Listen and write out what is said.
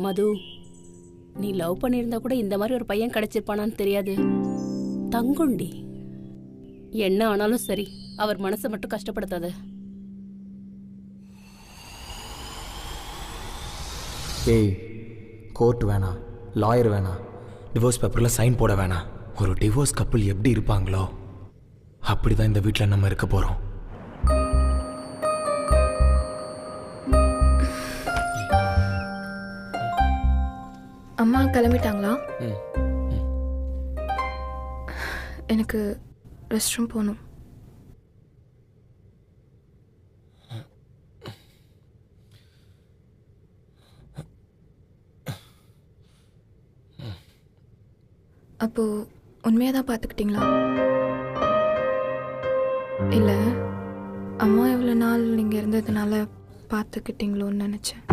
மது, நீ லவ் பண்ணியிருந்தா கூட இந்த மாதிரி ஒரு பையன் கிடைச்சிருப்பானான்னு தெரியாது. தங்குண்டி. என்ன ஆனாலும் சரி, அவர் மனசை மட்டும் கஷ்டப்படுத்தாத. ஏய், கோர்ட் வேணாம், லாயர் வேணாம், டிவோர்ஸ் பேப்பரில் சைன் போட வேணாம். ஒரு டிவோர்ஸ் கப்புள் எப்படி இருப்பாங்களோ அப்படி தான் இந்த வீட்டில் நம்ம இருக்க போகிறோம். அம்மா கிளம்பிட்டாங்களா? எனக்கு ரெஸ்ட் ரூம் போகணும். அப்போ உண்மையாக தான் பார்த்துக்கிட்டீங்களா? இல்லை, அம்மா எவ்வளோ நாள் நீங்கள் இருந்ததுனால பார்த்துக்கிட்டீங்களோன்னு நினச்சேன்.